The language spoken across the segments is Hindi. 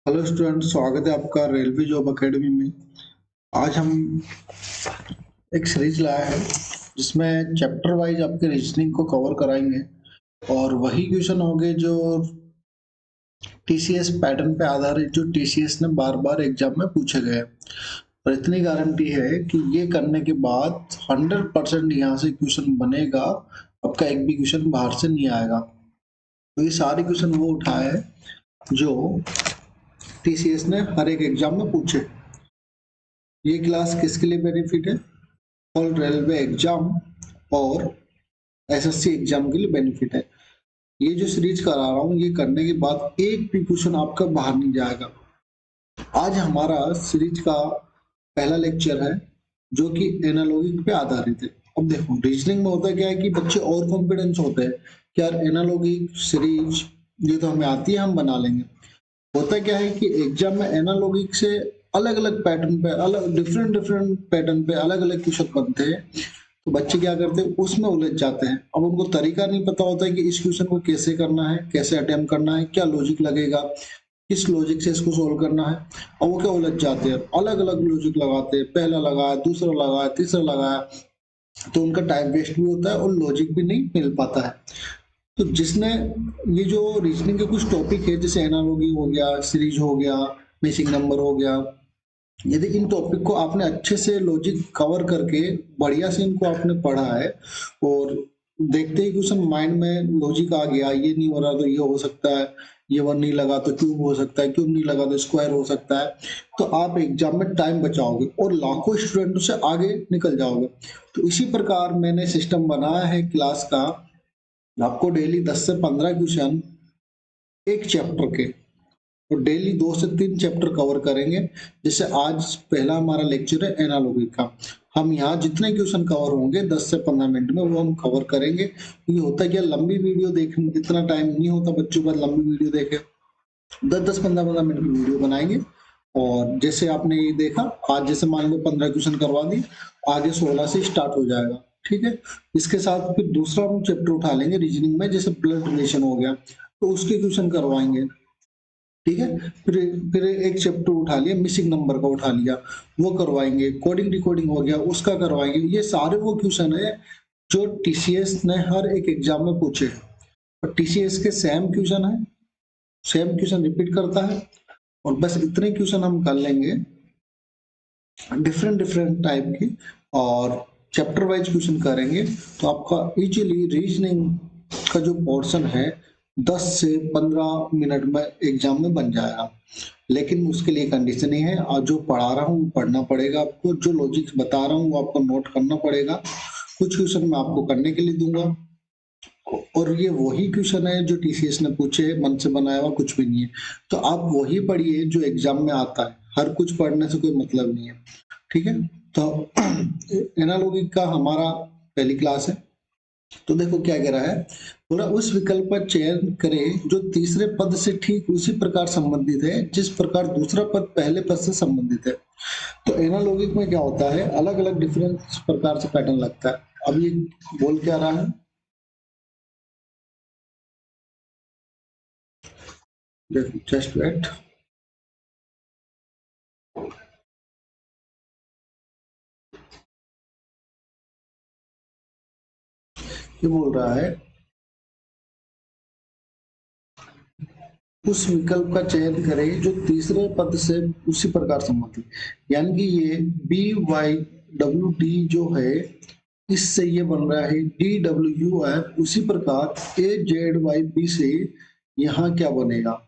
हेलो स्टूडेंट, स्वागत है आपका रेलवे जॉब एकेडमी में। आज हम एक सीरीज लाए हैं जिसमें चैप्टर वाइज आपके रीजनिंग को कवर कराएंगे और वही क्वेश्चन होंगे जो टीसीएस पैटर्न पे आधारित जो टीसीएस ने बार बार एग्जाम में पूछे गए। और इतनी गारंटी है कि ये करने के बाद 100% यहाँ से क्वेश्चन बनेगा, आपका एक भी क्वेश्चन बाहर से नहीं आएगा। तो ये सारे क्वेश्चन वो उठाए हैं जो टीसीएस ने हर एक एग्जाम में पूछे। ये क्लास किसके लिए बेनिफिट है? ऑल रेलवे एग्जाम और एसएससी एग्जाम के लिए बेनिफिट है। ये जो सीरीज करा रहा हूँ, ये करने के बाद एक भी क्वेश्चन आपका बाहर नहीं जाएगा। आज हमारा सीरीज का पहला लेक्चर है जो कि एनालॉगी पे आधारित है। अब देखो, रीजनिंग में होता क्या है कि बच्चे और कॉन्फिडेंस होते हैं कि यार एनालॉगी सीरीज ये तो हमें आती है, हम बना लेंगे। होता क्या है कि एग्जाम में एनालॉगिक से अलग अलग पैटर्न पे, अलग डिफरेंट पैटर्न पे अलग अलग क्वेश्चन बनते हैं। तो बच्चे क्या करते हैं, उसमें उलझ जाते हैं। अब उनको तरीका नहीं पता होता है कि इस क्वेश्चन को कैसे करना है, कैसे अटेम्प्ट करना है, क्या लॉजिक लगेगा, किस लॉजिक से इसको सोल्व करना है। और वो क्या उलझ जाते हैं, अलग अलग लॉजिक लगाते हैं, पहला लगाया, दूसरा लगाया, तीसरा लगाया, तो उनका टाइम वेस्ट भी होता है और लॉजिक भी नहीं मिल पाता है। तो जिसने ये जो रीजनिंग के कुछ टॉपिक है, जैसे एनालॉगी हो गया, सीरीज हो गया, मिसिंग नंबर हो गया, यदि इन टॉपिक को आपने अच्छे से लॉजिक कवर करके बढ़िया से इनको आपने पढ़ा है और देखते ही क्वेश्चन माइंड में लॉजिक आ गया, ये नहीं हो रहा तो ये हो सकता है, ये वन नहीं लगा तो क्यूब हो सकता है, क्यूब नहीं लगा तो स्क्वायर हो सकता है, तो आप एग्जाम में टाइम बचाओगे और लाखों स्टूडेंटों से आगे निकल जाओगे। तो इसी प्रकार मैंने सिस्टम बनाया है क्लास का। आपको डेली 10 से 15 क्वेश्चन एक चैप्टर के, तो डेली 2 से 3 चैप्टर कवर करेंगे। जैसे आज पहला हमारा लेक्चर है एनालॉगी का। हम यहाँ जितने क्वेश्चन कवर होंगे 10 से 15 मिनट में वो हम कवर करेंगे। ये होता है क्या, लंबी वीडियो देखने इतना टाइम नहीं होता बच्चों का, लंबी वीडियो देखे 10-10 15-15 मिनट की वीडियो बनाएंगे। और जैसे आपने ये देखा, आज जैसे मान लो 15 क्वेश्चन करवा दी, आगे 16 से स्टार्ट हो जाएगा। ठीक है, इसके साथ फिर दूसरा हम चैप्टर उठा लेंगे रीजनिंग में, जैसे ब्लड रिलेशन हो गया तो उसके क्वेश्चन करवाएंगे। ठीक है, फिर एक चैप्टर उठा लिया, मिसिंग नंबर का उठा लिया, वो करवाएंगे। कोडिंग डिकोडिंग हो गया, उसका करवाएंगे। ये सारे वो क्वेश्चन है जो टीसीएस ने हर एक एग्जाम में पूछे हैं और टीसीएस के सेम क्वेश्चन है, सेम क्वेश्चन रिपीट करता है। और बस इतने क्वेश्चन हम कर लेंगे डिफरेंट टाइप की, और चैप्टर वाइज क्वेश्चन करेंगे तो आपका इजीली रीजनिंग का जो पोर्शन है 10 से 15 मिनट में एग्जाम में बन जाएगा। लेकिन उसके लिए कंडीशन ही है, और जो पढ़ा रहा हूँ पढ़ना पड़ेगा आपको, जो लॉजिक्स बता रहा हूँ वो आपको नोट करना पड़ेगा। कुछ क्वेश्चन मैं आपको करने के लिए दूंगा और ये वही क्वेश्चन है जो टीसीएस ने पूछे, मन से बनाया हुआ कुछ भी नहीं है। तो आप वही पढ़िए जो एग्जाम में आता है, हर कुछ पढ़ने से कोई मतलब नहीं है। ठीक है, तो एनालॉगी का हमारा पहली क्लास है। तो देखो क्या कह रहा है, बोला उस विकल्प का चयन करें जो तीसरे पद से ठीक उसी प्रकार संबंधित है जिस प्रकार दूसरा पद पहले पद से संबंधित है। तो एनालॉगिक में क्या होता है, अलग अलग डिफरेंट प्रकार से पैटर्न लगता है। अब ये बोल क्या रहा है, जस्ट वेट। ये बोल रहा है उस विकल्प का चयन करें जो तीसरे पद से उसी प्रकार संबंधित, यानी कि ये बी वाई डब्ल्यू डी जो है, इससे ये बन रहा है डी डब्ल्यू यू एफ। उसी प्रकार ए जेड वाई बी से यहाँ क्या बनेगा।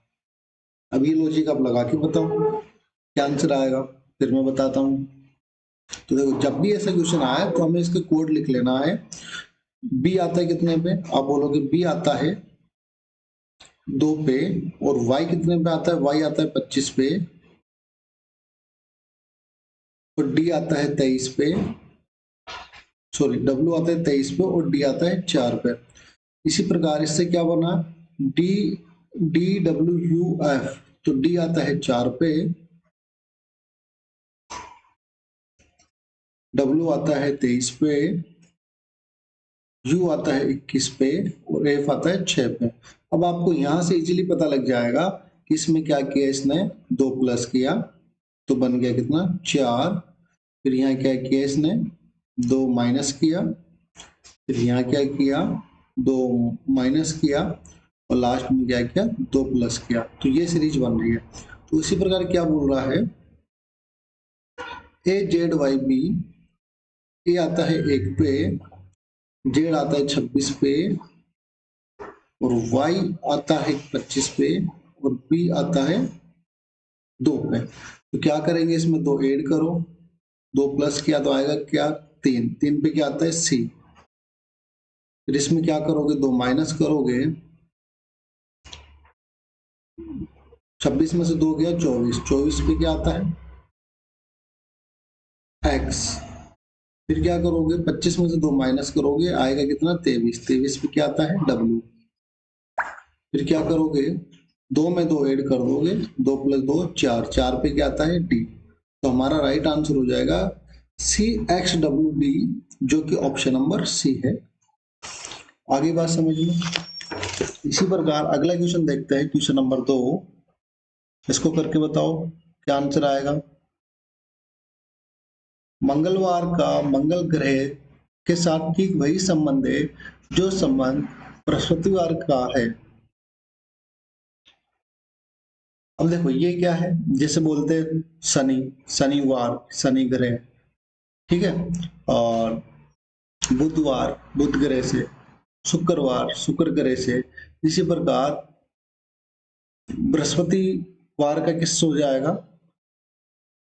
अब ये लॉजिक आप लगा के बताओ क्या आंसर आएगा, फिर मैं बताता हूँ। तो देखो, जब भी ऐसा क्वेश्चन आए तो हमें इसका कोड लिख लेना है। बी आता है कितने पे, आप बोलोगे बी आता है 2 पे, और y कितने पे आता है, y आता है 25 पे, और d आता है 23 पे, सॉरी w आता है 23 पे और d आता है 4 पे। इसी प्रकार इससे क्या बना, d d w u f, तो d आता है 4 पे, w आता है 23 पे, u आता है 21 पे और f आता है 6 पे। अब आपको यहां से इजीली पता लग जाएगा इसमें क्या किया इसने 2 प्लस किया तो बन गया कितना 4। फिर यहाँ क्या किया इसने 2 माइनस किया, फिर यहाँ क्या किया 2 माइनस किया और लास्ट में क्या किया 2 प्लस किया। तो ये सीरीज बन रही है। तो इसी प्रकार क्या बोल रहा है ए जेड वाई बी, ए आता है 1 पे, जेड आता है 26 पे और y आता है 25 पे और b आता है 2 पे। तो क्या करेंगे इसमें 2 ऐड करो, 2 प्लस किया तो आएगा क्या 3, 3 पे क्या आता है c। फिर इसमें क्या करोगे 2 माइनस करोगे, 26 में से 2 गया 24, 24 पे क्या आता है x। फिर क्या करोगे 25 में से 2 माइनस करोगे आएगा कितना 23, 23 पे क्या आता है w। फिर क्या करोगे 2 में 2 ऐड कर दोगे, 2 प्लस 2 4, 4 पे क्या आता है डी। तो हमारा राइट आंसर हो जाएगा सी एक्स डब्ल्यू डी, जो कि ऑप्शन नंबर सी है। आगे बात समझ लो। इसी प्रकार अगला क्वेश्चन देखते हैं, क्वेश्चन नंबर 2। इसको करके बताओ क्या आंसर आएगा। मंगलवार का मंगल ग्रह के साथ ठीक वही संबंध है जो संबंध बृहस्पतिवार का है। अब देखो ये क्या है, जैसे बोलते हैं शनि, शनिवार शनि ग्रह, ठीक है, और बुधवार बुध ग्रह से, शुक्रवार शुक्र ग्रह से। इसी प्रकार बृहस्पतिवार का किससे हो जाएगा,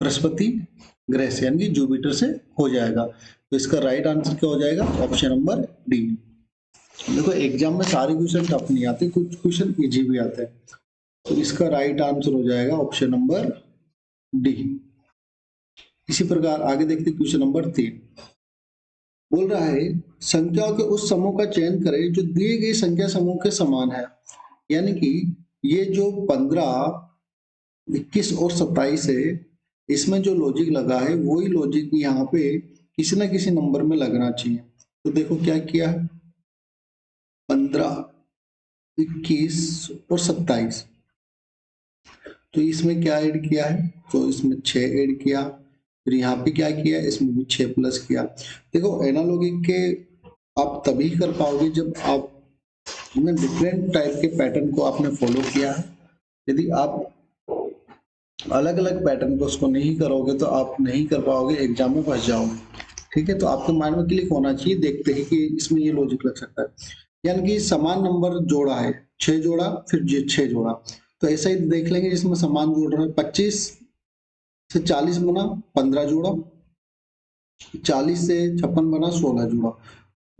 बृहस्पति ग्रह से यानी कि जुपिटर से हो जाएगा। तो इसका राइट आंसर क्या हो जाएगा, ऑप्शन नंबर डी। देखो एग्जाम में सारे क्वेश्चन टफ नहीं आते, कुछ क्वेश्चन इजी भी आते हैं। तो इसका राइट आंसर हो जाएगा ऑप्शन नंबर डी। इसी प्रकार आगे देखते क्वेश्चन नंबर 3। बोल रहा है संख्याओं के उस समूह का चयन करें जो दिए गए संख्या समूह के समान है। यानी कि ये जो 15, 21 और 27 है, इसमें जो लॉजिक लगा है वही लॉजिक यहाँ पे किसी ना किसी नंबर में लगना चाहिए। तो देखो क्या किया है 15, 21 और 27। तो इसमें क्या ऐड किया है, तो इसमें 6 ऐड किया। फिर यहाँ पे क्या किया, इसमें भी 6 प्लस किया। देखो एनालॉगी के आप तभी कर पाओगे जब आप डिफरेंट टाइप के पैटर्न को आपने फॉलो किया है। यदि आप अलग अलग पैटर्न को उसको नहीं करोगे तो आप नहीं कर पाओगे, एग्जाम में फंस जाओगे। ठीक है, तो आपके माइंड में क्लिक होना चाहिए, देखते हैं कि इसमें ये लॉजिक लग सकता है। यानी कि समान नंबर जोड़ा है, 6 जोड़ा फिर 6 जोड़ा। तो ऐसा ही देख लेंगे जिसमें समान जोड़ रहा है, 25 से 40 बना 15 जोड़ा, 40 से 56 बना 16 जोड़ा।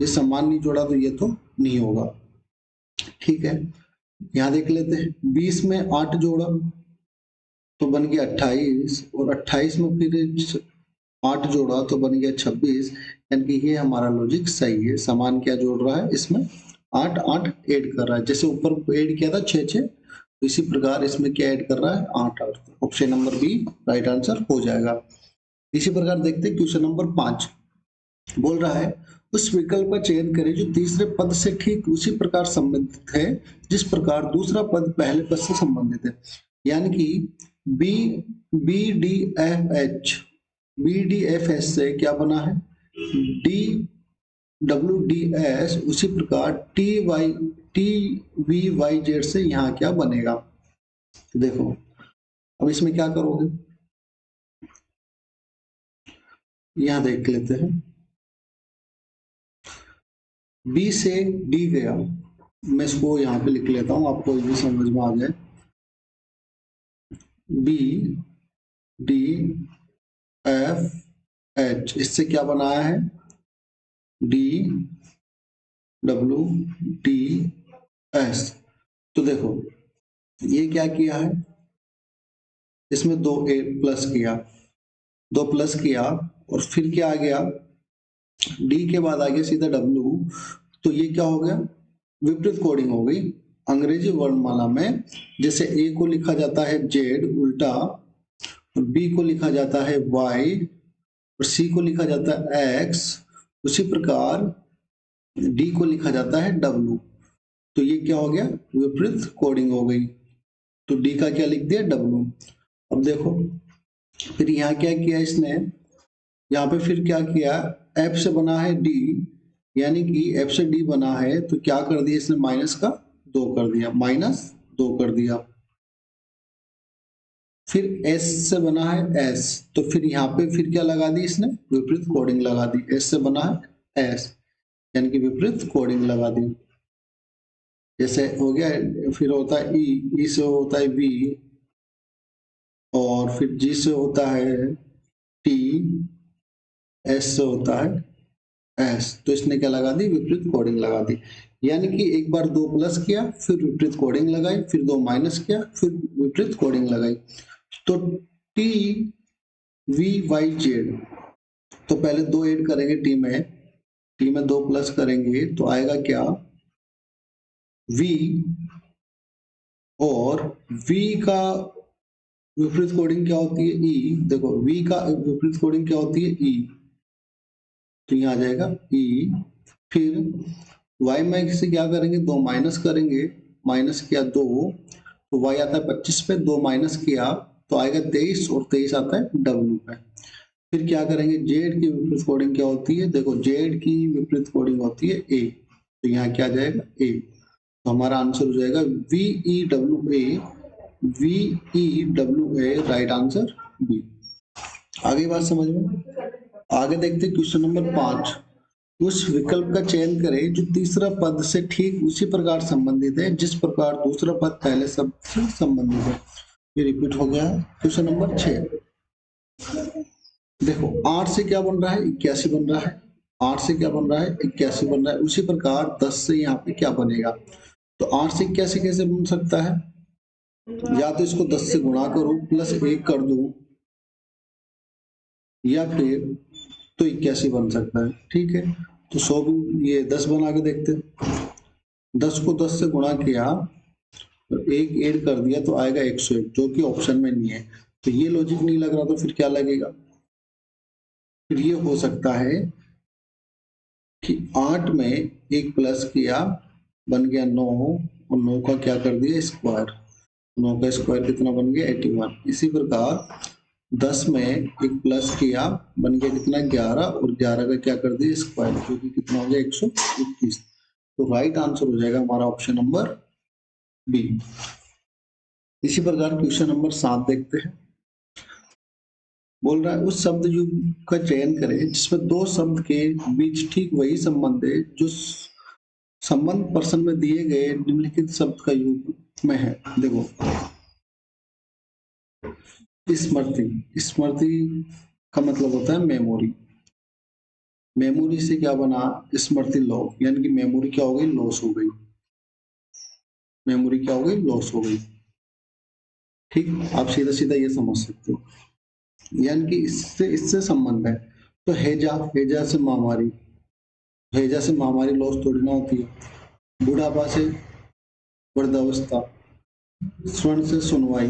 ये समान नहीं जोड़ा तो ये तो नहीं होगा। ठीक है, यहाँ देख लेते हैं 20 में 8 जोड़ा तो बन गया 28 और 28 में फिर 8 जोड़ा तो बन गया 26। यानी कि ये हमारा लॉजिक सही है। समान क्या जोड़ रहा है इसमें 8 8 ऐड कर रहा है, जैसे ऊपर ऐड किया था 6 6, तो इसी प्रकार इसमें क्या ऐड कर रहा है 8 8। Option number B right answer हो जाएगा। इसी प्रकार देखते हैं क्वेश्चन नंबर 5। बोल रहा है उस विकल्प का चयन करें जो तीसरे पद से ठीक उसी प्रकार संबंधित है जिस प्रकार दूसरा पद पहले पद से संबंधित है। यानी कि B B D F H, B D F S से क्या बना है डी डब्ल्यू डी एस, उसी प्रकार टी वी वाई जेड से यहाँ क्या बनेगा। तो देखो अब इसमें क्या करोगे, यहाँ देख लेते हैं। बी से डी गया, मैं इसको यहाँ पे लिख लेता हूँ आपको ये समझ में आ जाए। बी डी एफ एच, इससे क्या बनाया है डी डब्ल्यू डी एस। तो देखो ये क्या किया है, इसमें 2 ए प्लस किया, 2 प्लस किया और फिर क्या आ गया डी के बाद आ गया सीधा डब्ल्यू। तो ये क्या हो गया विपरीत कोडिंग हो गई। अंग्रेजी वर्णमाला में जैसे ए को लिखा जाता है जेड उल्टा, बी को लिखा जाता है वाई और सी को लिखा जाता है एक्स, उसी प्रकार डी को लिखा जाता है डब्ल्यू। तो ये क्या हो गया विपरीत कोडिंग हो गई। तो डी का क्या लिख दिया, डब्ल्यू। अब देखो फिर यहाँ क्या किया इसने, यहाँ पे फिर क्या किया, एफ से बना है डी, यानी कि एफ से डी बना है तो क्या कर दिया इसने, माइनस का 2 कर दिया, माइनस 2 कर दिया। फिर एस से बना है एस, तो फिर यहाँ पे फिर क्या लगा दी इसने, विपरीत कोडिंग लगा दी। एस से बना है एस, यानी कि विपरीत कोडिंग लगा दी। जैसे हो गया, फिर होता है ई से होता है वी, और फिर जी से होता है टी, एस से होता है एस, तो इसने क्या लगा दी, विपरीत कोडिंग लगा दी। यानी कि एक बार 2 प्लस किया, फिर विपरीत कोडिंग लगाई, फिर 2 माइनस किया, फिर विपरीत कोडिंग लगाई। तो टी वी वाई जेड, तो पहले 2 ऐड करेंगे टी में 2 प्लस करेंगे तो आएगा क्या, वी, और वी का विपरीत कोडिंग क्या होती है, ई। देखो वी का विपरीत कोडिंग क्या होती है, ई, तो यहाँ आ जाएगा ई। फिर y में से क्या करेंगे, 2 माइनस करेंगे, माइनस किया 2, तो y आता है 25 पे, 2 माइनस किया तो आएगा 23, और 23 आता है w पे। फिर क्या करेंगे, z की विपरीत कोडिंग क्या होती है, देखो z की विपरीत कोडिंग होती है a, तो यहाँ क्या आ जाएगा a, तो हमारा आंसर हो जाएगा V E W A, V E W A, right answer B. आगे बात समझ में, आगे देखते क्वेश्चन नंबर 5। उस विकल्प का चयन करें जो तीसरा पद से ठीक उसी प्रकार संबंधित है जिस प्रकार दूसरा पद पहले शब्द से संबंधित है। ये रिपीट हो गया है। क्वेश्चन नंबर 6, देखो 8 से क्या बन रहा है, 81 बन रहा है। 8 से क्या बन रहा है, 81 बन रहा है। उसी प्रकार 10 से यहाँ पे क्या बनेगा, तो 8 से 81 कैसे बन सकता है, या तो इसको 10 से गुणा करूं प्लस 1 कर दूं, या फिर तो 81 बन सकता है। ठीक है, तो 100 ये 10 बना के देखते हैं। 10 को 10 से गुणा किया तो 1 ऐड कर दिया तो आएगा 101, जो कि ऑप्शन में नहीं है। तो ये लॉजिक नहीं लग रहा, तो फिर क्या लगेगा, फिर ये हो सकता है कि 8 में 1 प्लस किया बन गया 9, और 9 का क्या कर दिया स्क्वायर, 9 का स्क्वायर कितना बन गया 81। इसी प्रकार 10 में 1 प्लस किया बन गया कितना 11, और 11 का क्या कर दिया स्क्वायर, जो कि कितना हो गया 121। तो राइट आंसर हो जाएगा हमारा ऑप्शन नंबर बी। इसी प्रकार क्वेश्चन नंबर 7 देखते हैं। बोल रहा है उस शब्द युग का चयन करें जिसमें दो शब्द के बीच ठीक वही संबंध है जो संबंध प्रश्न में दिए गए निम्नलिखित शब्द का युग में है। देखो स्मृति, स्मृति का मतलब होता है मेमोरी। मेमोरी से क्या बना, स्मृति लॉ, यानी कि मेमोरी क्या हो गई, लॉस हो गई। मेमोरी क्या हो गई, लॉस हो गई। ठीक, आप सीधा सीधा ये समझ सकते हो, यानी कि इससे इससे संबंध है। तो हैजा, हैजा से महामारी, हैजा से महामारी लॉस थोड़ी ना होती है। बुढ़ापा से वृद्धावस्था, स्वर्ण से सुनवाई,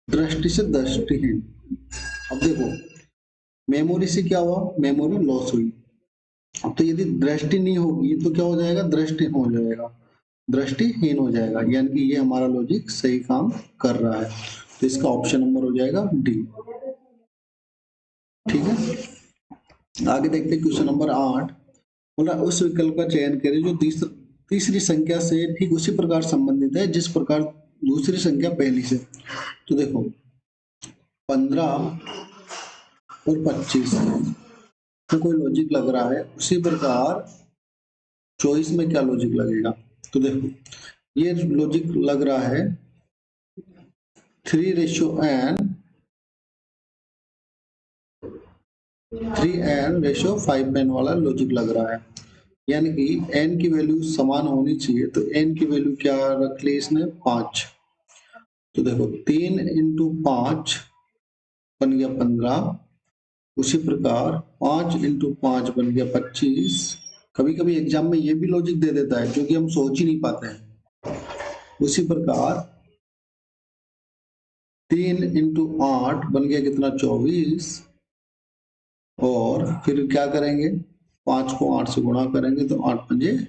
दृष्टि से दृष्टिहीन। अब देखो मेमोरी से क्या हुआ, मेमोरी लॉस हुई। अब तो यदि दृष्टि नहीं होगी तो क्या हो जाएगा, दृष्टिहीन हो जाएगा, दृष्टिहीन हो जाएगा, यानी कि ये हमारा लॉजिक सही काम कर रहा है। तो इसका ऑप्शन नंबर हो जाएगा डी। ठीक है, आगे देखते हैं क्वेश्चन नंबर 8। बोला उस विकल्प का चयन करें जो तीसरी संख्या से ठीक उसी प्रकार संबंधित है जिस प्रकार दूसरी संख्या पहली से। तो देखो 15 और 25 में कोई लॉजिक लग रहा है, उसी प्रकार 24 में क्या लॉजिक लगेगा। तो देखो ये लॉजिक लग रहा है 3:5 वाला लॉजिक लग रहा है, यानी कि n की वैल्यू समान होनी चाहिए। तो n की वैल्यू क्या रख ली इसने, 5। तो देखो 3 इंटू 5 बन गया 15, उसी प्रकार 5 इंटू 5 बन गया 25। कभी कभी एग्जाम में ये भी लॉजिक दे देता है जो कि हम सोच ही नहीं पाते हैं। उसी प्रकार 3 इंटू 8 बन गया कितना, 24, और फिर क्या करेंगे, 5 को 8 से गुणा करेंगे तो 8 पंजे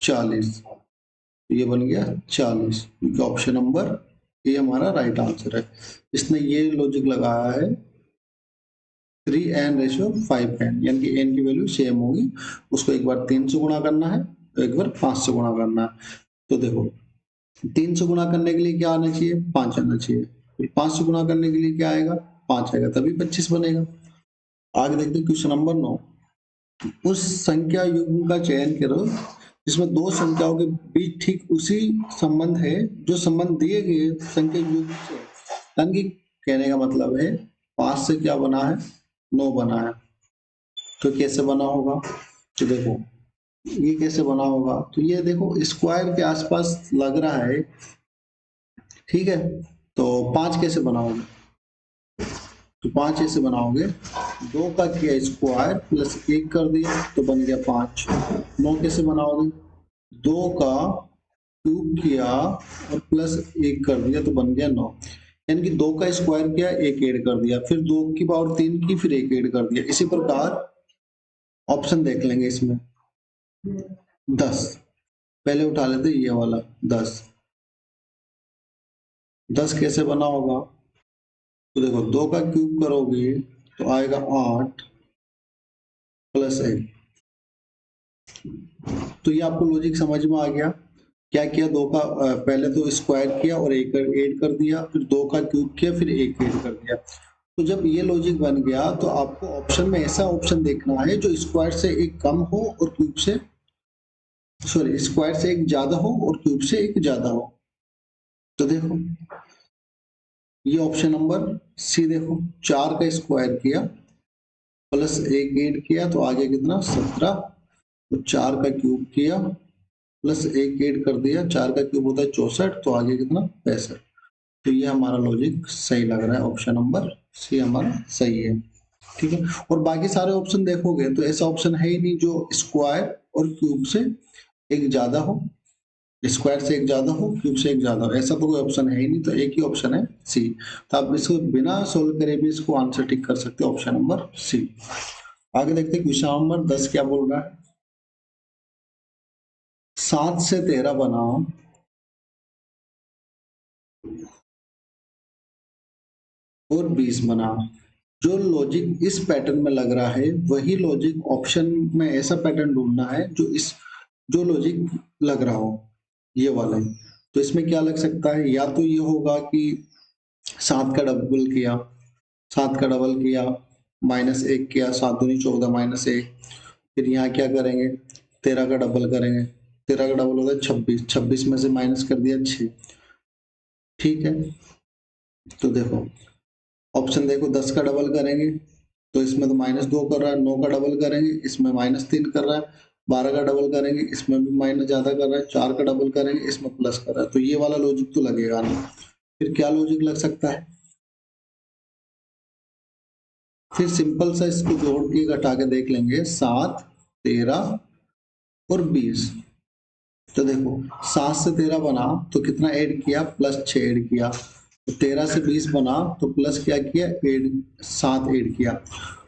40। तो ये बन गया 40, क्योंकि ऑप्शन नंबर ए हमारा राइट आंसर है। इसने ये लॉजिक लगाया है 3n/5n, यानी कि n की वैल्यू सेम होगी, उसको एक बार 3 से गुणा करना है, एक बार 5 से गुणा करना है। तो देखो 3 से गुणा करने के लिए क्या आना चाहिए, 5 आना चाहिए, फिर 5 से गुणा करने के लिए क्या आएगा, 5 आएगा, तभी 25 बनेगा। आगे देखते हैं क्वेश्चन नंबर 9। उस संख्या युग्म का चयन करो जिसमें दो संख्याओं के बीच ठीक उसी संबंध है जो संबंध दिए गए संख्या युग्म से। यानी कि कहने का मतलब है 5 से क्या बना है, 9 बना है। तो कैसे बना होगा, तो देखो ये कैसे बना होगा, तो ये देखो स्क्वायर के आसपास लग रहा है, ठीक है। तो 5 कैसे बनाओगे, तो 5 ऐसे बनाओगे, 2 का किया स्क्वायर प्लस 1 कर दिया तो बन गया 5। 9 कैसे बनाओगे, 2 का क्यूब किया और प्लस 1 कर दिया तो बन गया 9। यानी कि 2 का स्क्वायर किया, 1 ऐड कर दिया, फिर 2 की पावर 3 की, फिर 1 ऐड कर दिया। इसी प्रकार ऑप्शन देख लेंगे इसमें 10, पहले उठा लेते ये वाला 10। 10 कैसे बना होगा, तो देखो 2 का क्यूब करोगे तो आएगा 8 प्लस 1। तो ये आपको लॉजिक समझ में आ गया। क्या किया, 2 का पहले तो स्क्वायर किया और 1 ऐड कर दिया, फिर 2 का क्यूब किया, फिर 1 ऐड कर दिया। तो जब ये लॉजिक बन गया तो आपको ऑप्शन में ऐसा ऑप्शन देखना है जो स्क्वायर से एक कम हो और क्यूब से, सॉरी, स्क्वायर से एक ज्यादा हो और क्यूब से एक ज्यादा हो। तो देखो ये ऑप्शन नंबर सी, देखो 4 का स्क्वायर किया प्लस 1 ऐड किया तो आगे कितना 17, तो 4 का क्यूब किया प्लस 1 ऐड कर दिया, 4 का क्यूब होता है 64, तो आगे कितना 65। तो ये हमारा लॉजिक सही लग रहा है, ऑप्शन नंबर सी हमारा सही है, ठीक है। और बाकी सारे ऑप्शन देखोगे तो ऐसा ऑप्शन है ही नहीं जो स्क्वायर और क्यूब से एक ज्यादा हो, स्क्वायर से एक ज्यादा हो, क्यूब से एक ज्यादा हो, ऐसा तो कोई ऑप्शन है ही नहीं। तो एक ही ऑप्शन है सी। तो आप इसको बिना सोल्व करे भी इसको आंसर टिक कर सकते हो, ऑप्शन नंबर सी। आगे देखते हैं क्वेश्चन नंबर 10 क्या बोल रहा है। 7 से 13 बना और 20 बना। जो लॉजिक इस पैटर्न में लग रहा है वही लॉजिक ऑप्शन में ऐसा पैटर्न ढूंढना है जो इस, जो लॉजिक लग रहा हो ये वाला ही। तो इसमें क्या लग सकता है, या तो ये होगा कि 7 का डबल किया, 7 का डबल किया, -1 किया, 7 दूनी 14 -1, फिर यहाँ क्या करेंगे 13 का डबल करेंगे, 13 का डबल होता है 26, 26 में से माइनस कर दिया 6, ठीक है। तो देखो ऑप्शन देखो 10 का डबल करेंगे तो इसमें तो -2 कर रहा है, 9 का डबल करेंगे इसमें -3 कर रहा है, 12 का डबल करेंगे इसमें भी माइनस ज्यादा कर रहा है, 4 का डबल करेंगे इसमें प्लस कर रहा है। तो ये वाला लॉजिक तो लगेगा नहीं। फिर क्या लॉजिक लग सकता है, फिर सिंपल सा इसको जोड़ के घटा के देख लेंगे, 7, 13 और 20। तो देखो 7 से 13 बना तो कितना ऐड किया, +6 ऐड किया, तो 13 से 20 बना तो प्लस क्या किया, 7 ऐड किया।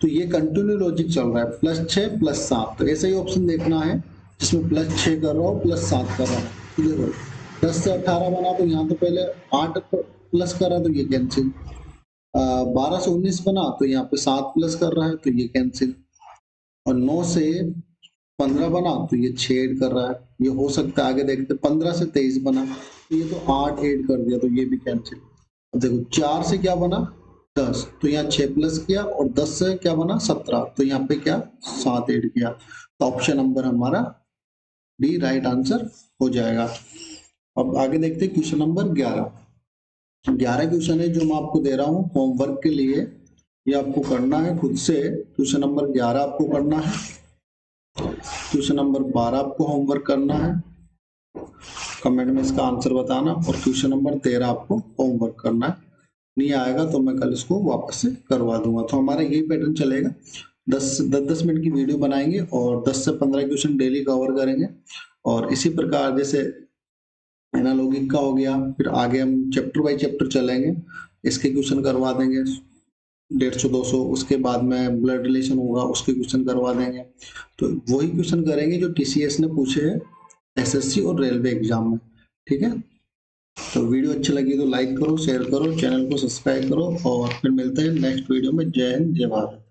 तो ये कंटिन्यू लॉजिक चल रहा है, +6 +7। तो ऐसा ही ऑप्शन देखना है जिसमें +6 कर रहा हो +7 कर रहा हो। तो देखो 10 से 18 बना तो यहाँ तो पहले 8 प्लस कर रहा है तो ये कैंसिल, 12 से 19 बना तो यहाँ पे 7 प्लस कर रहा है तो ये कैंसिल, और 9 से 15 बना तो ये 6 ऐड कर रहा है, ये हो सकता है। आगे देखते 15 से 23 बना तो ये तो 8 ऐड कर दिया तो ये भी कैंसिल। अब देखो 4 से क्या बना 10 तो यहाँ 6 प्लस किया, और 10 से क्या बना 17 तो यहाँ पे क्या 7 ऐड किया। तो ऑप्शन नंबर हमारा डी राइट आंसर हो जाएगा। अब आगे देखते हैं क्वेश्चन नंबर 11। 11 क्वेश्चन है जो मैं आपको दे रहा हूँ होमवर्क के लिए, ये आपको करना है खुद से। क्वेश्चन नंबर 11 आपको करना है, क्वेश्चन नंबर 12 आपको होमवर्क करना है, कमेंट में इसका आंसर बताना, और क्वेश्चन नंबर 13 आपको होमवर्क करना है। नहीं आएगा तो मैं कल इसको वापस से करवा दूंगा। तो हमारा यही पैटर्न चलेगा, 10 मिनट की वीडियो बनाएंगे और 10 से 15 क्वेश्चन डेली कवर करेंगे। और इसी प्रकार जैसे एनालॉगिक का हो गया, फिर आगे हम चैप्टर बाय चैप्टर चलेंगे, इसके क्वेश्चन करवा देंगे 150-200, उसके बाद में ब्लड रिलेशन होगा उसके क्वेश्चन करवा देंगे। तो वही क्वेश्चन करेंगे जो टीसीएस ने पूछे हैं एसएससी और रेलवे एग्जाम में। ठीक है, तो वीडियो अच्छी लगी तो लाइक करो, शेयर करो, चैनल को सब्सक्राइब करो, और फिर मिलते हैं नेक्स्ट वीडियो में। जय हिंद, जय भारत।